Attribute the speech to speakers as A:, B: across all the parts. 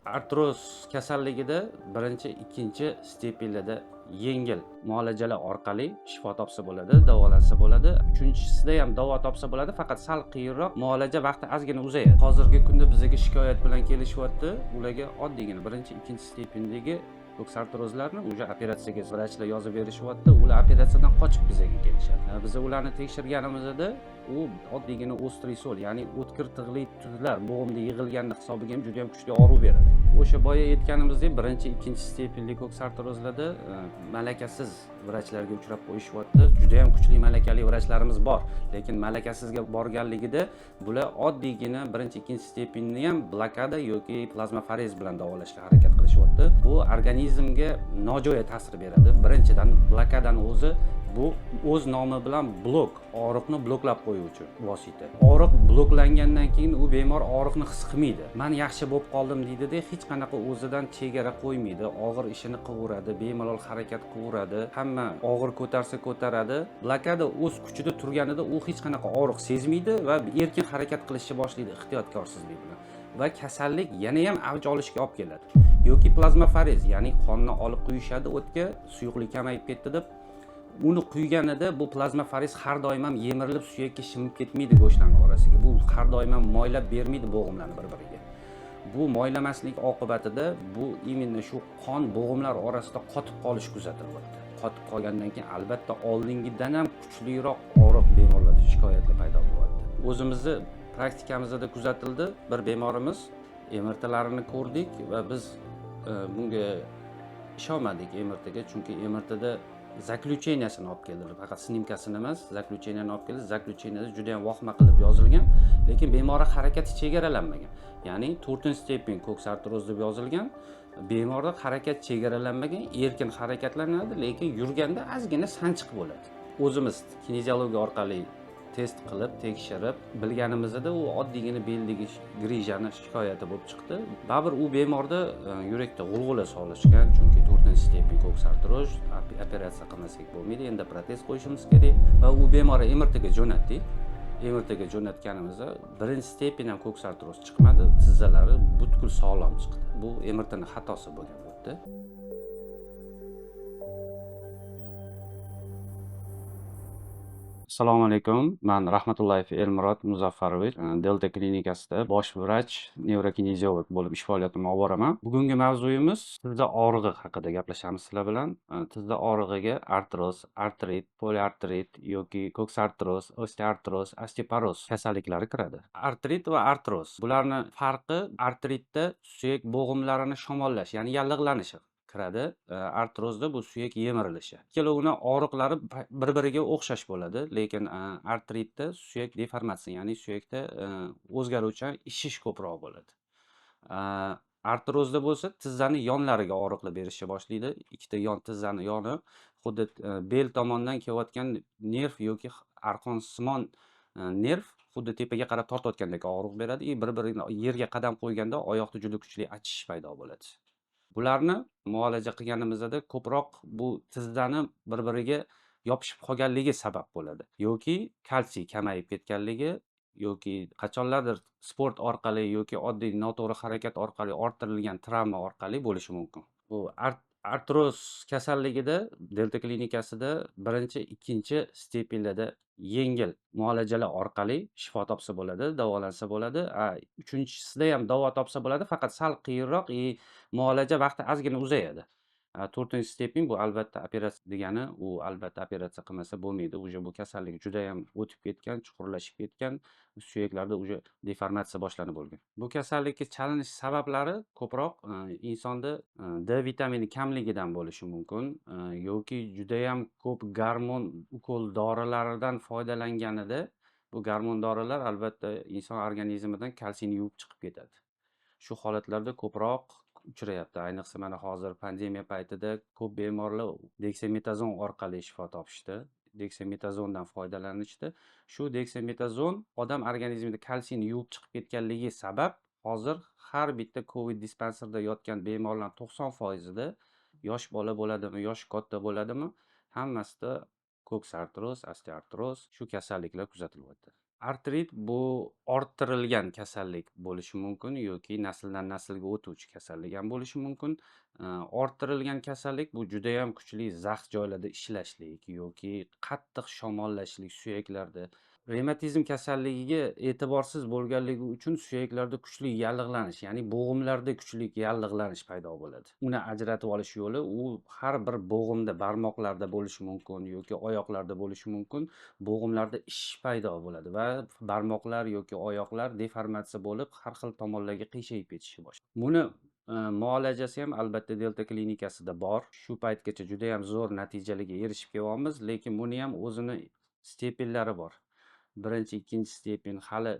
A: Artroz kasalligida birinchi, ikkinchi stependada yengil muolajalar orqali shifo topsa bo'ladi, davolansa bo'ladi. Uchinchisida ham davo topsa bo'ladi, faqat sal qiyinroq, muolaja vaqti ozgina uzayadi. Hozirgi kunda bizga shikoyat bilan kelishyapti. Ularga oddiygina birinchi, ikkinchi stependagi ko'ks artrozlarni уже operatsiyaga vrachlar yozib berishyapti. Ular operatsiyadan qochib bizga kelishadi. Biz ularni tekshirganimizda u oddiygina ostriy sol, ya'ni o'tkir tig'li tuzlar bo'g'imda yig'ilgani hisobiga ham juda ham kuchli og'riq beradi. O'sha boya aytganimizdek, birinchi, ikkinchi stependli ko'ks artrozlarda malakasiz vrachlarga uchrab qo'yishyapti. Juda ham kuchli malakali vrachlarimiz bor, lekin malakasizga borganligida bular oddiygina birinchi, ikkinchi stependni ham blokada yoki plazmaforez bilan davolashga harakat qilishyapti. Bu organizmga nojo'ya ta'sir beradi. Birinchidan, blokadani o'zi bu o'z nomi bilan blok, og'riqni bloklab qo'yuvchi vosita. Og'riq bloklangandan keyin u bemor og'riqni his qilmaydi. Men yaxshi bo'lib qoldim deydida, hech qanaqa o'zidan chegara qo'ymaydi. Og'ir ishini qilaveradi, bemalol harakat qilaveradi. Hamma og'ir ko'tarsa ko'taradi. Blokada o'z kuchida turganida u hech qanaqa og'riq sezmaydi va erkin harakat qilishni boshlaydi ehtiyotkorsizlik bilan. Va kasallik yana ham avj olishga olib keladi. Yoki plazmaforez, ya'ni qonni olib quyishadi o'tga, suyuqlik kamayib ketdi deb. Uni quyganida bu plazmaforez har doim ham yemirilib suyakka shimib ketmaydi go'shtlarning orasiga. Bu har doim ham moylab bermaydi bo'g'imlarni bir-biriga. Bu moylamaslik oqibatida bu именно shu qon bo'g'imlar orasida qotib qolish kuzatilyapti. Qotib qolgandan keyin albatta oldingidan ham kuchliroq og'riq bemorlarda shikoyatlar paydo bo'lyapti. O'zimizni praktikamizda kuzatildi. Bir bemorimiz MRTlarini ko'rdik va biz bunga ishonmadik MRTga, chunki MRTda zaklücheniyasini olib keldilar. Faqat snimkasini emas, zaklücheniyani olib keldi. Zaklücheniyada juda ham vahima qilib yozilgan, lekin bemor harakati chegaralanmagan. Ya'ni 4-stepen ko'ks artroz deb yozilgan. Bemorda harakat chegaralanmagan, erkin harakatlanadi, lekin yurganda ozgina sanchiq bo'ladi. O'zimiz kineziologiya orqali test qilib, tekshirib, bilganimizda u oddiygina beldagi grijani shikoyati bo'lib chiqdi. Baribir u bemorda yurakda g'ulg'ula solishgan, chunki 4-stepen ko'ks artroz, operatsiya qilmasak bo'lmaydi, endi protez qo'yishimiz kerak va u bemorni MRTga jo'natdik. MRTga jo'natganimizda birinchi stepen ham ko'ks artroz chiqmadi, tizzalari butkul sog'lom chiqdi. Bu MRTning xatosi bo'lgan bo'pti. Assalomu alaykum. Men Rahmatullayev Elmurod Muzaffarovich, Delta klinikasida bosh vrach, nevrokineziolog bo'lib ish faoliyatimni olib boraman. Bugungi mavzuyimiz tizza og'rig'i haqida gaplashamiz sizlar bilan. Tizza og'rig'iga artroz, artrit, poliartrit yoki ko'ks artroz, osteoartroz, osteoporoz kasalliklari kiradi. Artrit va artroz. Bularning farqi, artritda suyak bo'g'imlarini shamollash, ya'ni yallig'lanishi kiradi. Artrozda bu suyak yemirilishi. Ikkalovini og'riqlari bir-biriga o'xshash bo'ladi, lekin artritda suyak deformatsiya, ya'ni suyakda o'zgaruvchan ishish ko'proq bo'ladi. Artrozda bo'lsa tizzani yonlariga og'riqlar berishga boshlaydi. Ikkita yon tizzani yoni xuddi bel tomondan kelayotgan nerv yoki arqonsimon nerv xuddi tepaga qarab tortayotgandek og'riq beradi. Bir-biriga yerga qadam qo'yganda oyoqda juda kuchli achish paydo bo'ladi. Bularni muolaja qilganimizda ko'proq bu tizzani bir-biriga yopishib qolganligi sabab bo'ladi. Yoki kalsiy kamayib ketganligi, yoki qachonlardir sport orqali yoki oddiy noto'g'ri harakat orqali orttirilgan travma orqali bo'lishi mumkin. Bu artroz kasalligida Delta klinikasida birinchi, ikkinchi stependada yengil muolajalar orqali shifo topsa bo'ladi, davolansa bo'ladi. Uchinchisida ham davo topsa bo'ladi, faqat sal qiyinroq, muolaja vaqti ozgina uzayadi. 4-stepen bu albatta operatsiya degani, u albatta operatsiya qilmasa bo'lmaydi. Uje bu kasallik juda ham o'tib ketgan, chuqurlashib ketgan, suyaklarda uje deformatsiya boshlanib bo'lgan. Bu kasallikka chalinish sabablari ko'proq insonda D vitamini kamligidan bo'lishi mumkin, yoki juda ham ko'p gormon ukol dorilaridan foydalanganida, bu gormon dorilar albatta inson organizmidan kalsiyni yuvib chiqib ketadi. Shu holatlarda ko'proq uchrayapti. Ayniqsa mana hozir pandemiya paytida ko'p bemorlar deksametazon orqali shifo topishdi. Deksametazondan foydalanishdi. Shu deksametazon odam organizmida kalsiyni yuvib chiqib ketganligi sabab hozir har bitta COVID dispanserda yotgan bemorlar 90%da yosh bola bo'ladimi, yosh katta bo'ladimi, hammasida ko'ks artroz, osteoartroz shu kasalliklar kuzatilyapti. Artrit bu orttirilgan kasallik bo'lishi mumkin yoki nasldan naslga o'tuvchi kasallik ham bo'lishi mumkin. Orttirilgan kasallik bu judayam kuchli zax joylarda ishlashlik yoki qattiq shamollashlik suyaklarda. Revmatizm kasalligiga e'tiborsiz bo'lganligi uchun suyaklarda kuchli yallig'lanish, ya'ni bo'g'imlarda kuchli yallig'lanish paydo bo'ladi. Uni ajratib olish yo'li u har bir bo'g'imda, barmoqlarda bo'lishi mumkin yoki oyoqlarda bo'lishi mumkin. Bo'g'imlarda ishish paydo bo'ladi va barmoqlar yoki oyoqlar deformatsiya bo'lib, har xil tomonlarga qiyshayib ketishi boshlaydi. Buni muolajasi ham albatta Delta klinikasida bor. Shu paytgacha juda ham zo'r natijalarga erishib kelyapmiz, lekin buni ham o'zini stepinlari bor. Birinchi, ikkinchi stepen hali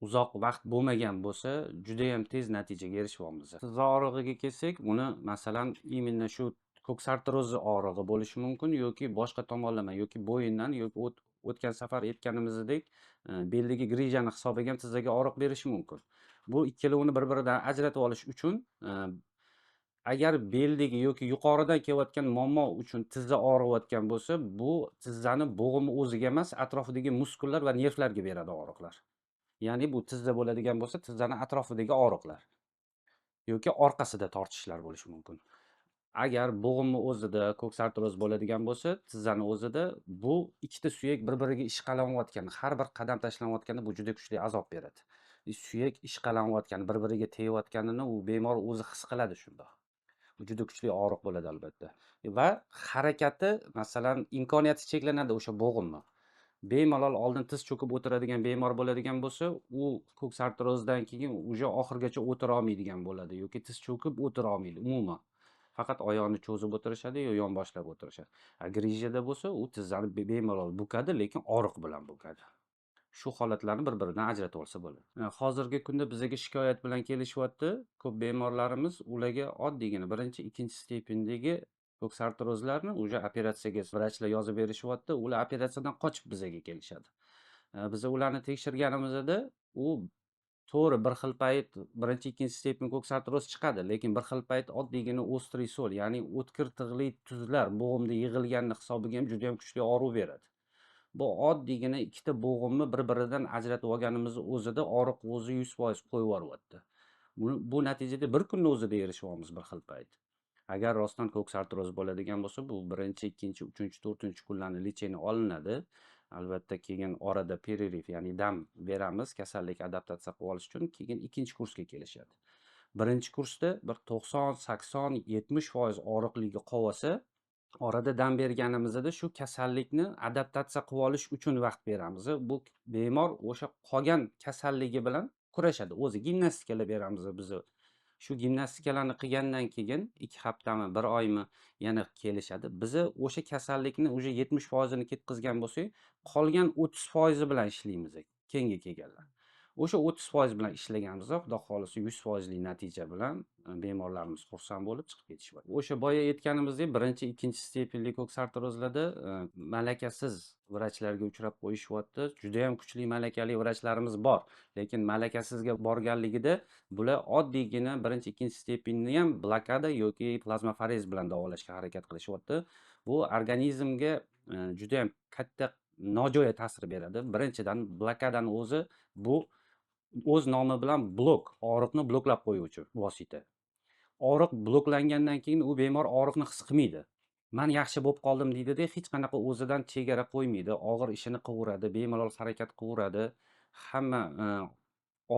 A: uzoq vaqt bo'lmagan bo'lsa, juda ham tez natijaga erishyapmiz. Tizza og'rig'iga kelsak, buni masalan именно shu ko'ksartrozi og'rig'i bo'lishi mumkin yoki boshqa tomonlama yoki bo'yindan yoki o'tgan safar aytganimizdek beldagi grijani hisobiga ham tizzaga og'riq berishi mumkin. Bu ikkalovini bir-biridan ajratib olish uchun agar beldagi yoki yuqoridan kelayotgan muammo uchun tizza og'riyotgan bo'lsa, bu tizzani bo'g'imi o'ziga emas, atrofidagi muskullar va nervlarga beradi og'riqlar. Ya'ni bu tizza bo'ladigan bo'lsa, tizzani atrofidagi og'riqlar yoki orqasida tortishlar bo'lishi mumkin. Agar bo'g'imni o'zida ko'ksartroz bo'ladigan bo'lsa, tizzani o'zida bu ikkita suyak bir-biriga ishqalanayotgan, har bir qadam tashlanayotganda bu juda kuchli azob beradi. Suyak ishqalanayotgan, bir-biriga tegayotganini u bemor o'zi his qiladi shunda. Bu juda kuchli og'riq bo'ladi albatta. Va harakati masalan imkoniyati cheklanadi o'sha bo'g'imni. Bemalol oldin tiz cho'kib o'tiradigan bemor bo'ladigan bo'lsa, u ko'ksartrozdan keyin uje oxirigacha o'tira olmaydigan bo'ladi yoki tiz cho'kib o'tira olmaydi umuman. Faqat oyoqni cho'zib o'tirishadi yo yonboshlab o'tirishadi. Grijada bo'lsa, u tizzani bemalol bukadi, lekin og'riq bilan bukadi. Shu holatlarni bir-biridan ajratib olsa bo'ladi. Hozirgi kunda bizga shikoyat bilan kelishyapti. Ko'p bemorlarimiz ularga oddiygina birinchi, ikkinchi stependagi ko'ksartrozlarni uje operatsiyaga vrachlar yozib berishyapti. Ular operatsiyadan qochib bizga kelishadi. Biz ularni tekshirganimizda u to'g'ri bir xil payt birinchi, ikkinchi stepen ko'ksartroz chiqadi, lekin bir xil payt oddiygina ostriy sol, ya'ni o'tkir tig'li tuzlar bo'g'imda yig'ilgani hisobiga ham juda ham kuchli og'riq beradi. Bu oddiygina ikkita bo'g'imni bir-biridan ajratib olganimiz o'zida og'riq o'zi 100% qo'yib yuboryapti. Bu natijada bir kunni o'zida erishyapmiz bir xil payt. Agar rostdan ko'ksartroz bo'ladigan bo'lsa, bu birinchi, ikkinchi, uchinchi, to'rtinchi kunlarni lecheniya olinadi. Albatta keyin orada pereriv, ya'ni dam beramiz kasallik adaptatsiya qilib olish uchun, keyin ikkinchi kursga kelishadi. Birinchi kursda bir 90, 80, 70% og'riqligi qolsa, orada dam berganimizda shu kasallikni adaptatsiya qilib olish uchun vaqt beramiz. Bu bemor o'sha qolgan kasalligi bilan kurashadi. O'zi gimnastikalar beramiz biz. Shu gimnastikalarni qilgandan keyin 2 haftami, 1 oymi yana kelishadi. Biz o'sha kasallikni uje 70% ketkazgan bo'lsak, qolgan 30% bilan ishlaymiz keyingi kelganlar. O'sha 30% bilan ishlaganimizda xudo xolisa 100% natija bilan bemorlarimiz xursand bo'lib chiqib ketishadi. O'sha boya aytganimizdek, birinchi, ikkinchi stepenli ko'ksartrozlarda malakasiz vrachlarga uchrab qo'yishyapti. Juda ham kuchli malakali vrachlarimiz bor, lekin malakasizga borganligida bular oddiygina birinchi, ikkinchi stepenni ham blokada yoki plazmaforez bilan davolashga harakat qilishyapti. Bu organizmga juda ham katta nojo'ya ta'sir beradi. Birinchidan blokadani o'zi bu o'z nomi bilan blok, og'riqni bloklab qo'yuvchi vosita. Og'riq bloklangandan keyin u bemor og'riqni his qilmaydi. Men yaxshi bo'lib qoldim deydi-da, hech qanaqa o'zidan chegara qo'ymaydi. Og'ir ishini qilaveradi, bemalol harakat qilaveradi. Hamma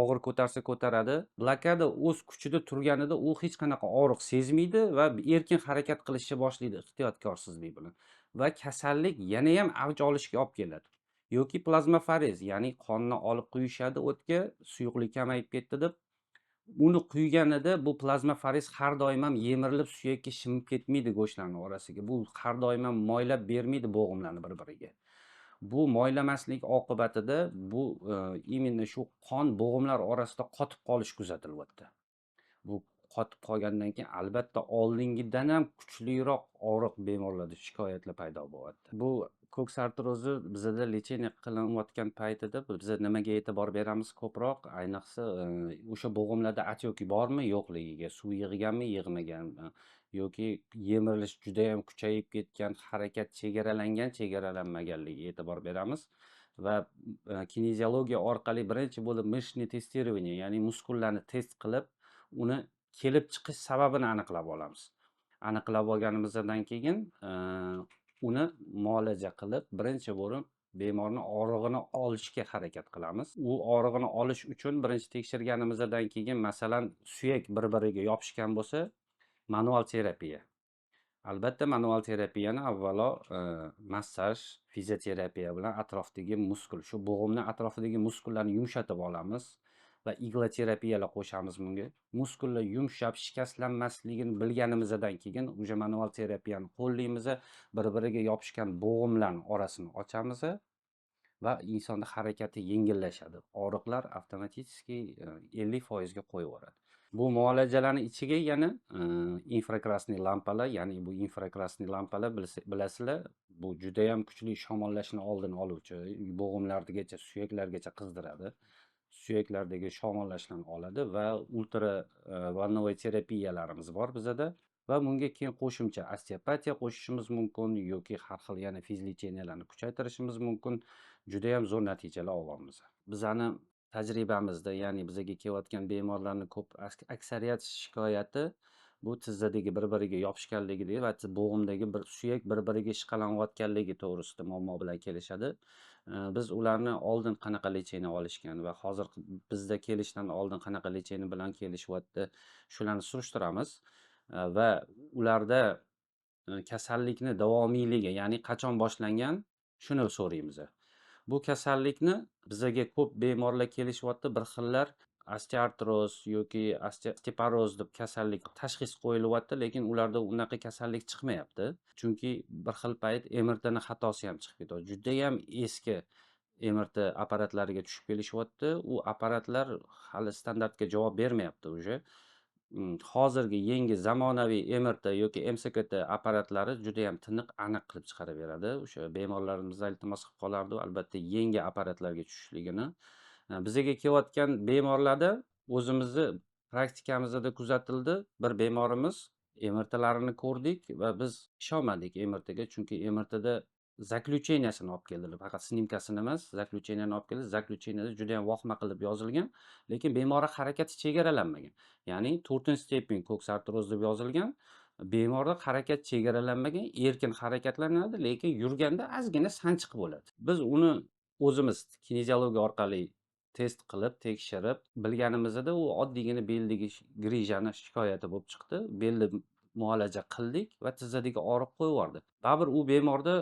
A: og'ir ko'tarsa ko'taradi. Blokada o'z kuchida turganida u hech qanaqa og'riq sezmaydi va erkin harakat qilishni boshlaydi ehtiyotkor bilan. Va kasallik yana ham avj olishga olib keladi. Yoki plazmaforez, ya'ni qonni olib quyishadi o'tga, suyuqlik kamayib ketdi deb. Uni quyganida bu plazmaforez har doim ham yemirilib suyakka shimib ketmaydi go'shtlarning orasiga. Bu har doim ham moylab bermaydi bo'g'imlarni bir-biriga. Bu moylamaslik oqibatida bu именно shu qon bo'g'imlar orasida qotib qolish kuzatilyapti. Bu qotib qolgandan keyin albatta oldingidan ham kuchliroq og'riq bemorlarda shikoyatlar paydo bo'lyapti. Bu ko'ksartrozi bizda lecheniya qilinayotgan paytida biz nimaga e'tibor beramiz ko'proq, ayniqsa o'sha bo'g'imlarda atyoki bormi, yo'qligiga, suv yig'ganmi, yig'maganmi yoki yemirilish juda ham kuchayib ketgan, harakat chegaralangan, chegaralanmaganligiga e'tibor beramiz. va kineziologiya orqali birinchi bo'lib мышечное тестирование, ya'ni muskullarni test qilib, uni kelib chiqish sababini aniqlab olamiz. Aniqlab olganimizdan keyin uni muolaja qilib, birinchi bo'lib bemorni og'rig'ini olishga harakat qilamiz. U og'rig'ini olish uchun birinchi tekshirganimizdan keyin, masalan, suyak bir-biriga yopishgan bo'lsa, manual terapiya. Albatta, manual terapiyani avvalo massaj, fizioterapiya bilan atrofdagi muskul, shu bo'g'imni atrofidagi muskullarni yumshatib olamiz va igla terapiyalar qo'shamiz bunga. Muskullar yumshab, shikastlanmasligini bilganimizdan keyin уже manual terapiyani qo'llaymiz, bir-biriga yopishgan bo'g'imlarni orasini ochamiz va insonda harakati yengillashadi. Og'riqlar avtomatik 50% ga qo'yaveradi. Bu muolajalarni ichiga yana infrakrasniy lampalar, ya'ni bu infrakrasniy lampalar bilasizlar, bu juda ham kuchli shamollashni oldini oluvchi, bo'g'imlargacha, suyaklargacha qizdiradi. Suyaklardagi shamollashlarni oladi va ultra volnovoy terapiyalarimiz bor bizada va bunga keyin qo'shimcha osteopatiya qo'shishimiz mumkin yoki har xil yana fizlecheniyalarni kuchaytirishimiz mumkin. Juda ham zo'r natijalar olamiz. Bizani tajribamizda, ya'ni bizaga kelayotgan bemorlarning ko'p aksariyat shikoyati bu tizzadagi bir-biriga yopishganligi va bo'g'imdagi bir suyak bir-biriga ishqalanayotganligi to'g'risida muammo bilan kelishadi. Biz ularni oldin qanaqa lecheniya olishgan va hozir bizda kelishdan oldin qanaqa lecheniya bilan kelishyapti, shularni surishtiramiz va ularda kasallikni davomiyligi, ya'ni qachon boshlangan, shuni so'raymiz. Bu kasallikni bizaga ko'p bemorlar kelishyapti, bir xillar osteoartroz yoki osteoporoz deb kasallik tashxis qo'yilyapti, lekin ularda unaqa kasallik chiqmayapti. Chunki bir xil payt MRTni xatosi ham chiqib ketadi. Juda ham eski MRT apparatlariga tushib kelishyapti. U apparatlar hali standartga javob bermayapti уже. Hozirgi yangi zamonaviy MRT yoki MSKT apparatlari juda ham tiniq, aniq qilib chiqarib beradi. O'sha bemorlarimizdan iltimos qilib qolardi, albatta yangi apparatlarga tushishligini. Bizaga kelayotgan bemorlarda o'zimizni praktikamizda kuzatildi. Bir bemorimiz MRTlarini ko'rdik va biz ishonmadik MRTga, chunki MRTda zaключениясini olib keldilar. Faqat snimkasini emas, zaключенияni olib keldi. Zaключенияda juda ham vahma qilib yozilgan, lekin bemorning harakati chegaralanmagan. Ya'ni 4-stepen ko'ksartroz deb yozilgan. Bemorning harakat chegaralanmagan, erkin harakatlanadi, lekin yurganda ozgina sanchiq bo'ladi. Biz uni o'zimiz kineziologiya orqali test qilib, tekshirib, bilganimizda u oddiygina beldagi grijani shikoyati bo'lib chiqdi. Belni muolaja qildik va tizzadagi og'riq qo'yib. Baribir u bemorda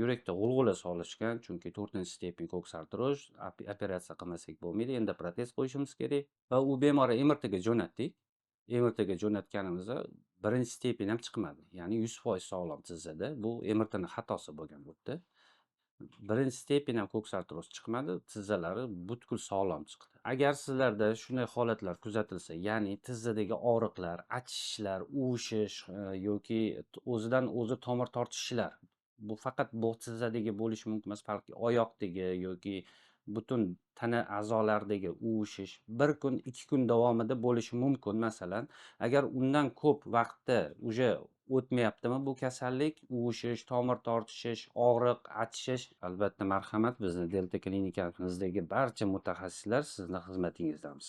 A: yurakda g'ulg'ula solishgan, chunki 4-stepen ko'ksartroz, operatsiya qilmasak bo'lmaydi, endi protez qo'yishimiz kerak va u bemorni MRTga jo'natdik. MRTga jo'natganimizda birinchi stepen ham chiqmadi. Ya'ni 100% sog'lom tizzada. Bu MRTning xatosi bo'lgan bo'pti. Birinchi stepen ham ko'ksartroz chiqmadi, tizzalari butkul sog'lom chiqdi. Agar sizlarda shunday holatlar kuzatilsa, ya'ni tizzadagi og'riqlar, achishishlar, uvishish yoki o'zidan o'zi tomir tortishishlar, bu faqat bu tizzadagi bo'lishi mumkin emas, balki oyoqdagi yoki butun tana a'zolaridagi uvishish 1 kun, 2 kun davomida bo'lishi mumkin. Masalan, agar undan ko'p vaqtda уже o'tmayaptimi bu kasallik, uvishish, tomir tortishish, og'riq, achishish, albatta marhamat, bizni Delta klinikamizdagi barcha mutaxassislar sizning xizmatingizdamiz.